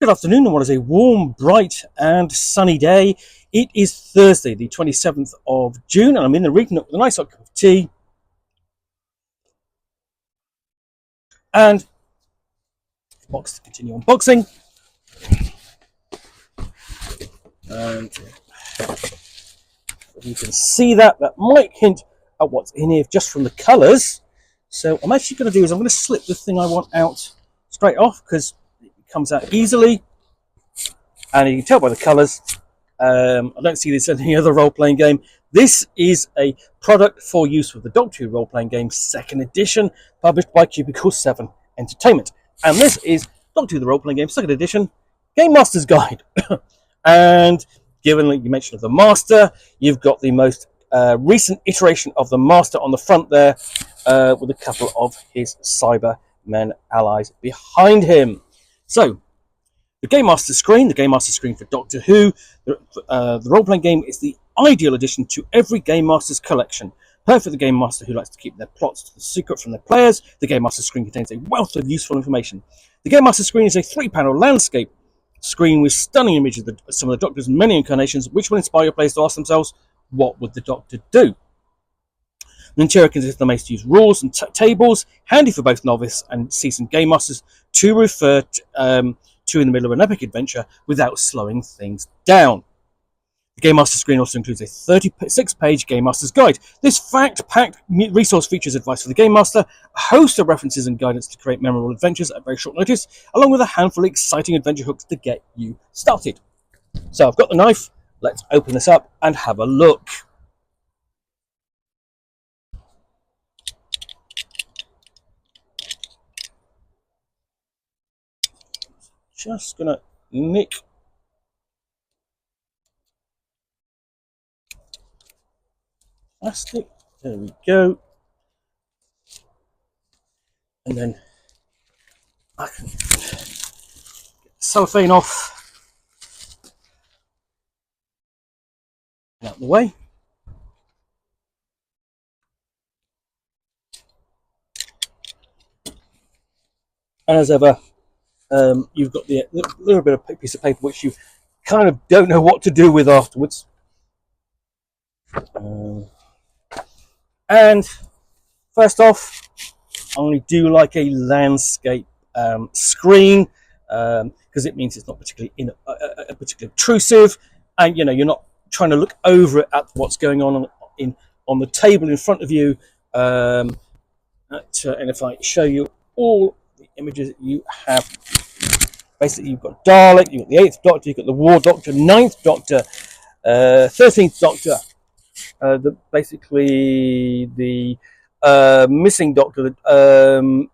Good afternoon on what is a warm, bright and sunny day. It is Thursday, the 27th of June, and I'm in the Reading Nook with a nice hot cup of tea. And box to continue unboxing. And you can see that might hint at what's in here just from the colours. So what I'm actually going to do is I'm going to slip the thing I want out straight off because it comes out easily. And you can tell by the colours, I don't see this in any other role-playing game. This is a product for use with the Doctor Who Role-Playing Game Second Edition, published by Cubicle 7 Entertainment. And this is Doctor Who the Role-Playing Game Second Edition, Gamemaster's Guide. And given that you mentioned of the Master, you've got the most recent iteration of the Master on the front there, with a couple of his Cybermen allies behind him. So, the Gamemaster screen for Doctor Who, the role-playing game is the ideal addition to every Game Master's collection. Perfect for the Game Master who likes to keep their plots to the secret from their players. The Game Master screen contains a wealth of useful information. The Game Master screen is a 3-panel landscape screen with stunning images of some of the Doctor's many incarnations, which will inspire your players to ask themselves, what would the Doctor do? The interior consists of the most used rules and tables, handy for both novice and seasoned Game Masters to refer to in the middle of an epic adventure without slowing things down. The Game Master screen also includes a 36-page Game Master's Guide. This fact-packed resource features advice for the Game Master, a host of references and guidance to create memorable adventures at very short notice, along with a handful of exciting adventure hooks to get you started. So I've got the knife. Let's open this up and have a look. Just gonna nick plastic. There we go. And then I can get the cellophane off out of the way. And as ever, you've got the little bit of piece of paper which you kind of don't know what to do with afterwards. And first off, I do like a landscape screen because it means it's not particularly particularly obtrusive, and you're not trying to look over it at what's going on the table in front of you. And if I show you all the images that you have, basically you've got Dalek, you've got the 8th Doctor, you've got the War Doctor, 9th Doctor, 13th Doctor, basically the missing Doctor, the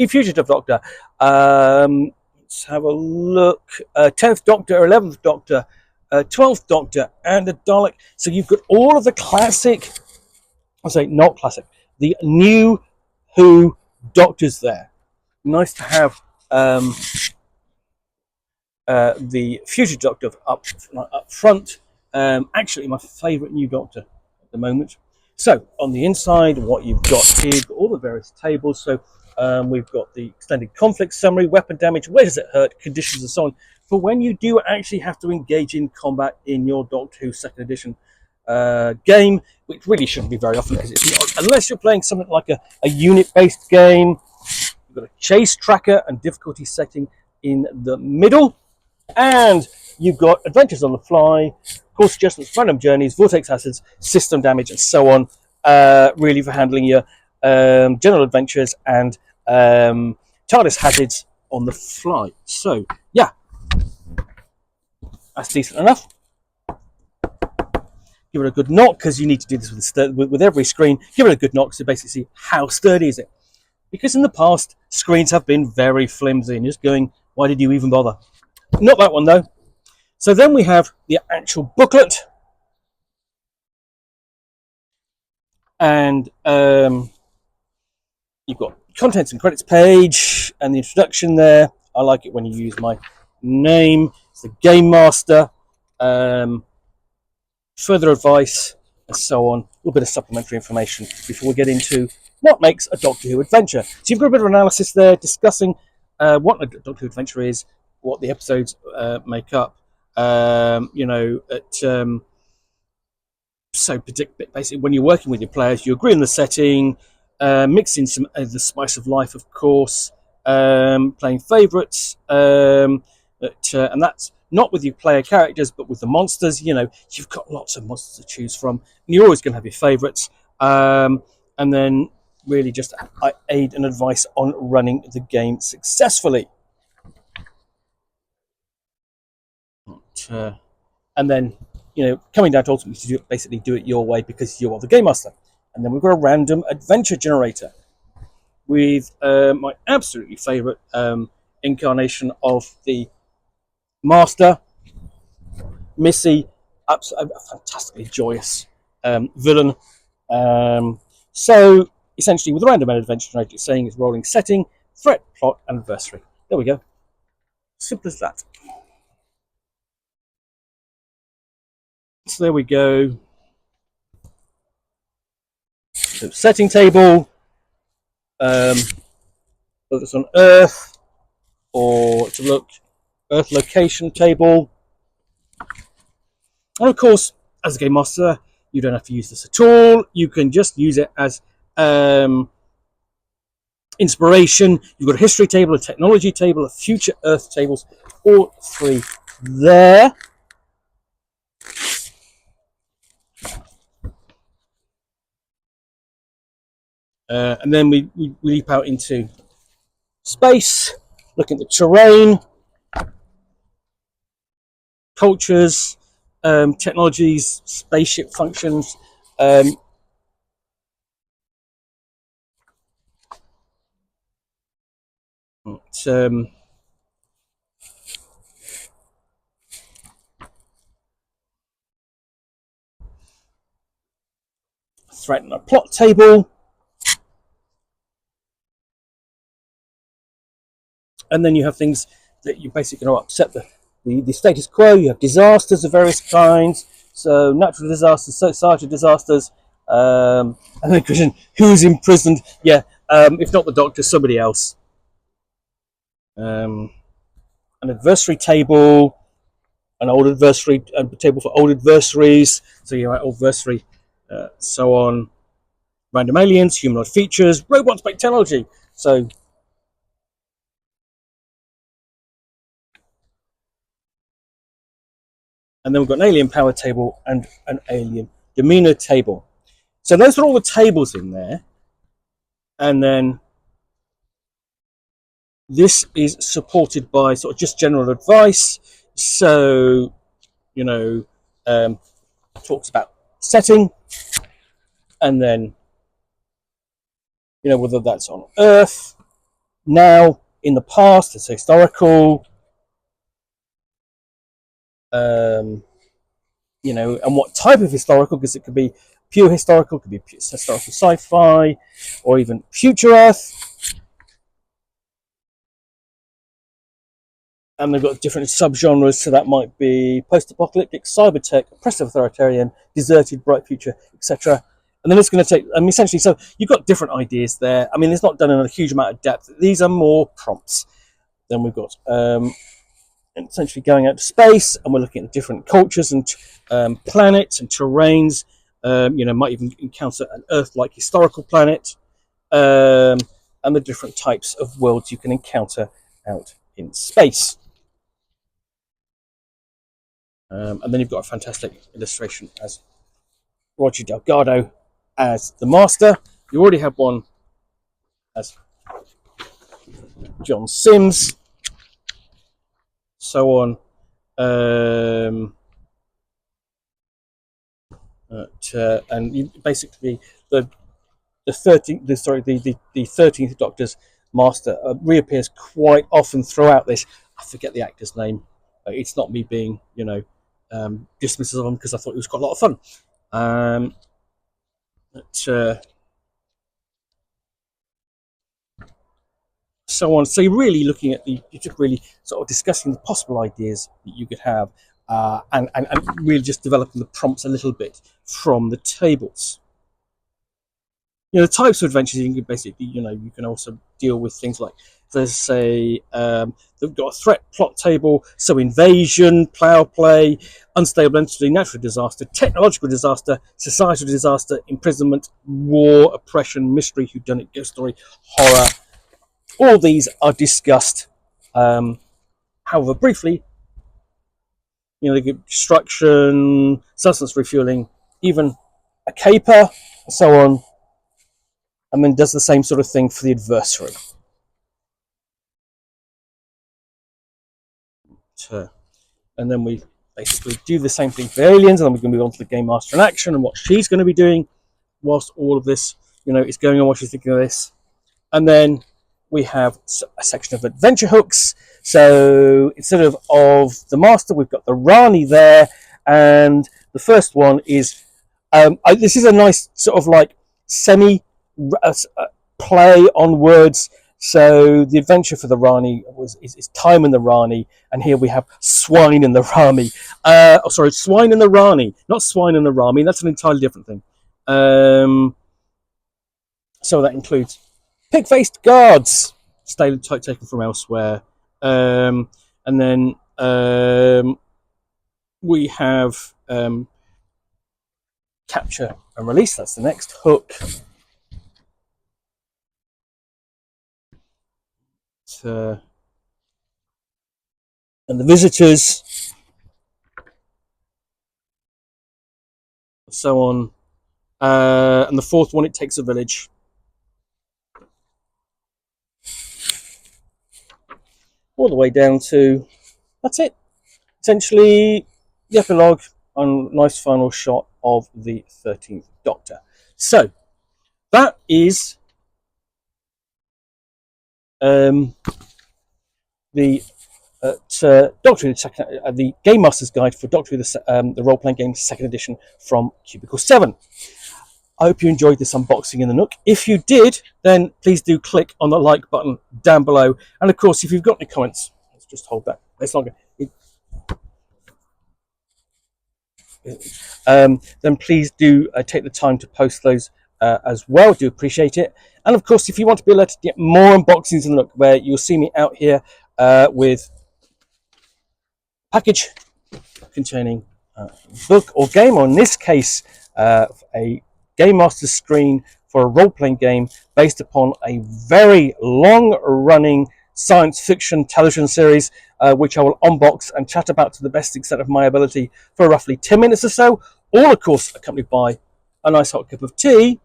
fugitive Doctor. Let's have a look. 10th Doctor, 11th Doctor, 12th Doctor, and the Dalek. So you've got all of the classic, not classic, the new Who Doctors there. Nice to have the future Doctor up front. Actually, my favourite new Doctor at the moment. So, on the inside, what you've got here, you've got all the various tables. So, we've got the extended conflict summary, weapon damage, where does it hurt, conditions, and so on. For when you do actually have to engage in combat in your Doctor Who Second Edition game, which really shouldn't be very often, because it's not, unless you're playing something like a unit-based game. You've got a chase tracker and difficulty setting in the middle, and you've got adventures on the fly, course adjustments, random journeys, vortex hazards, system damage, and so on, really for handling your general adventures and TARDIS hazards on the fly. So, yeah, that's decent enough. Give it a good knock, because you need to do this with every screen. Give it a good knock to basically see how sturdy is it. Because in the past, screens have been very flimsy, and just going, why did you even bother? Not that one, though. So then we have the actual booklet. And you've got contents and credits page, and the introduction there. I like it when you use my name. It's the Game Master. Further advice, and so on. A little bit of supplementary information before we get into what makes a Doctor Who adventure. So you've got a bit of analysis there discussing what a Doctor Who adventure is, what the episodes make up. So basically, when you're working with your players, you agree on the setting, mix in some the spice of life, of course, playing favourites, and that's not with your player characters, but with the monsters. You've got lots of monsters to choose from, and you're always going to have your favourites. And then really just aid and advice on running the game successfully. And then, coming down to ultimately to basically do it your way because you are the game master. And then we've got a random adventure generator with my absolutely favourite incarnation of the master, Missy, a fantastically joyous villain. So essentially, with a random adventure generator, it's saying it's rolling setting, threat, plot, and adversary. There we go. Simple as that. So there we go. So setting table, whether it's on Earth or to look Earth location table. And of course, as a game master, you don't have to use this at all. You can just use it as inspiration. You've got a history table, a technology table, a future Earth tables, all three there. And then we leap out into space, looking at the terrain, cultures, technologies, spaceship functions. Threat and a plot table. And then you have things that you basically going to upset the status quo. You have disasters of various kinds, so natural disasters, societal disasters, and then the question, who's imprisoned? Yeah, if not the doctor, somebody else. An adversary table, an old adversary table for old adversaries. So you have adversary, so on. Random aliens, humanoid features, robots by technology. So. And then we've got an alien power table and an alien demeanor table. So those are all the tables in there. And then this is supported by sort of just general advice. So, talks about setting. And then, whether that's on Earth, now, in the past, it's historical. And what type of historical, because it could be pure historical, could be historical sci-fi, or even future Earth. And they've got different subgenres, so that might be post-apocalyptic, cyber-tech, oppressive authoritarian, deserted, bright future, etc. And then it's going to take, essentially, so you've got different ideas there. It's not done in a huge amount of depth. These are more prompts. Then we've got essentially going out to space, and we're looking at different cultures and planets and terrains. Might even encounter an Earth-like historical planet, and the different types of worlds you can encounter out in space. And then you've got a fantastic illustration as Roger Delgado as the master. You already have one as John Sims, so on. And you basically the 13th Doctor's master reappears quite often throughout this. I forget the actor's name. It's not me being dismissive of him, because I thought it was quite a lot of fun. So on. So you're really looking at you're just really sort of discussing the possible ideas that you could have, and really just developing the prompts a little bit from the tables. The types of adventures you can basically, you can also deal with things like There's they've got a threat plot table, so invasion, plough play, unstable entity, natural disaster, technological disaster, societal disaster, imprisonment, war, oppression, mystery, whodunit, ghost story, horror. All these are discussed, however briefly. They give destruction, substance refueling, even a caper, and so on, and then does the same sort of thing for the adversary. And then we basically do the same thing for aliens, and then we're going to move on to the Game Master in action and what she's going to be doing whilst all of this, is going on, while she's thinking of this. And then we have a section of adventure hooks. So instead of the Master, we've got the Rani there, and the first one is this is a nice sort of like semi play on words. So the adventure for the Rani is time in the Rani, and here we have swine in the Rami. Swine in the Rani, not swine in the Rami. That's an entirely different thing. So that includes pig-faced guards, taken from elsewhere, and then we have capture and release. That's the next hook. And the visitors, so on, and the fourth one, it takes a village. All the way down to, that's it. Essentially, the epilogue and nice final shot of the 13th Doctor. So, that is the Doctor Who the Game Master's Guide for Doctor Who the Role-Playing Game Second Edition from Cubicle 7. I hope you enjoyed this unboxing in the Nook. If you did, then please do click on the like button down below. And of course, if you've got any comments, let's just hold that. It's longer. Then please do take the time to post those as well. Do appreciate it. And of course, if you want to be alerted to get more unboxings in the Nook, where you'll see me out here with package containing a book or game, or in this case, a Game Master screen for a role-playing game based upon a very long-running science fiction television series, which I will unbox and chat about to the best extent of my ability for roughly 10 minutes or so, all of course accompanied by a nice hot cup of tea.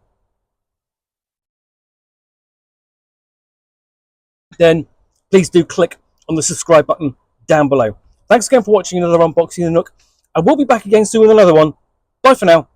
Then please do click on the subscribe button down below. Thanks again for watching another unboxing in the Nook. I will be back again soon with another one. Bye for now.